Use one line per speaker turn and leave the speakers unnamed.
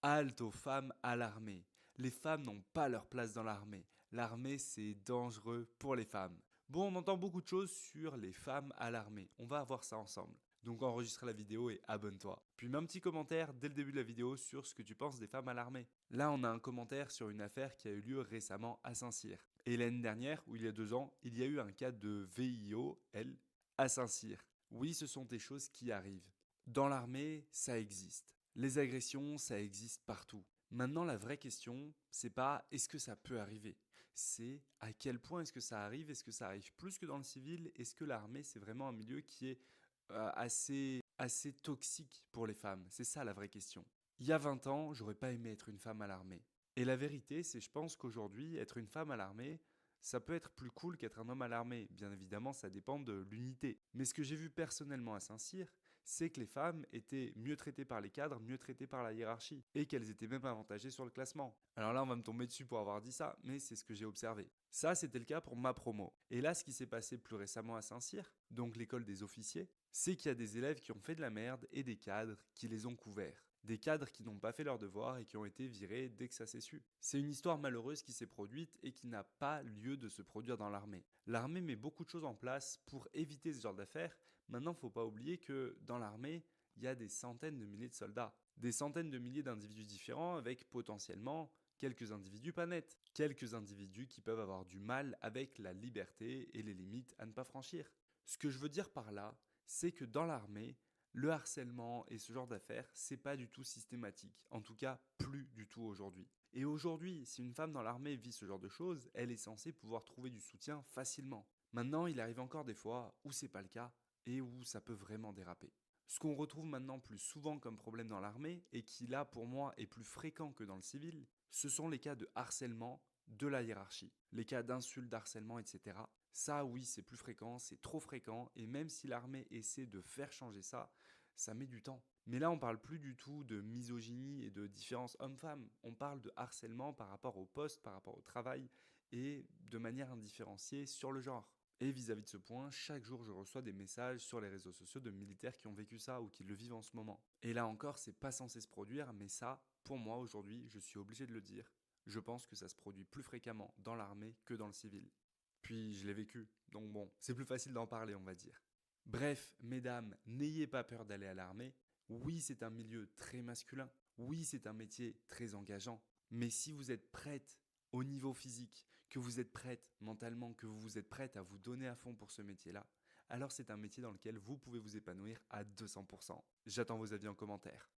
Halte aux femmes à l'armée. Les femmes n'ont pas leur place dans l'armée. L'armée, c'est dangereux pour les femmes. Bon, on entend beaucoup de choses sur les femmes à l'armée. On va voir ça ensemble. Donc enregistre la vidéo et abonne-toi. Puis mets un petit commentaire dès le début de la vidéo sur ce que tu penses des femmes à l'armée. Là, on a un commentaire sur une affaire qui a eu lieu récemment à Saint-Cyr. Et l'année dernière, ou il y a 2 ans, il y a eu un cas de VIO-L à Saint-Cyr. Oui, ce sont des choses qui arrivent. Dans l'armée, ça existe. Les agressions, ça existe partout. Maintenant, la vraie question, c'est pas est-ce que ça peut arriver, c'est à quel point est-ce que ça arrive, est-ce que ça arrive plus que dans le civil, est-ce que l'armée c'est vraiment un milieu qui est assez toxique pour les femmes. C'est ça la vraie question. Il y a 20 ans, j'aurais pas aimé être une femme à l'armée. Et la vérité, c'est je pense qu'aujourd'hui, être une femme à l'armée, ça peut être plus cool qu'être un homme à l'armée. Bien évidemment, ça dépend de l'unité. Mais ce que j'ai vu personnellement à Saint-Cyr, c'est que les femmes étaient mieux traitées par les cadres, mieux traitées par la hiérarchie, et qu'elles étaient même avantagées sur le classement. Alors là, on va me tomber dessus pour avoir dit ça, mais c'est ce que j'ai observé. Ça, c'était le cas pour ma promo. Et là, ce qui s'est passé plus récemment à Saint-Cyr, donc l'école des officiers, c'est qu'il y a des élèves qui ont fait de la merde et des cadres qui les ont couverts. Des cadres qui n'ont pas fait leurs devoirs et qui ont été virés dès que ça s'est su. C'est une histoire malheureuse qui s'est produite et qui n'a pas lieu de se produire dans l'armée. L'armée met beaucoup de choses en place pour éviter ce genre d'affaires. Maintenant, faut pas oublier que dans l'armée, il y a des centaines de milliers de soldats. Des centaines de milliers d'individus différents avec potentiellement quelques individus pas nets. Quelques individus qui peuvent avoir du mal avec la liberté et les limites à ne pas franchir. Ce que je veux dire par là, c'est que dans l'armée, le harcèlement et ce genre d'affaires, c'est pas du tout systématique. En tout cas, plus du tout aujourd'hui. Et aujourd'hui, si une femme dans l'armée vit ce genre de choses, elle est censée pouvoir trouver du soutien facilement. Maintenant, il arrive encore des fois où c'est pas le cas et où ça peut vraiment déraper. Ce qu'on retrouve maintenant plus souvent comme problème dans l'armée, et qui là pour moi est plus fréquent que dans le civil, ce sont les cas de harcèlement de la hiérarchie, les cas d'insultes, d'harcèlement, etc. Ça oui, c'est plus fréquent, c'est trop fréquent, et même si l'armée essaie de faire changer ça, ça met du temps. Mais là, on parle plus du tout de misogynie et de différence homme-femme. On parle de harcèlement par rapport au poste, par rapport au travail, et de manière indifférenciée sur le genre. Et vis-à-vis de ce point, chaque jour je reçois des messages sur les réseaux sociaux de militaires qui ont vécu ça ou qui le vivent en ce moment. Et là encore, c'est pas censé se produire, mais ça, pour moi aujourd'hui, je suis obligé de le dire. Je pense que ça se produit plus fréquemment dans l'armée que dans le civil. Puis je l'ai vécu, donc bon, c'est plus facile d'en parler, on va dire. Bref, mesdames, n'ayez pas peur d'aller à l'armée. Oui, c'est un milieu très masculin. Oui, c'est un métier très engageant. Mais si vous êtes prête au niveau physique, que vous êtes prête mentalement, que vous êtes prête à vous donner à fond pour ce métier-là, alors c'est un métier dans lequel vous pouvez vous épanouir à 200%. J'attends vos avis en commentaire.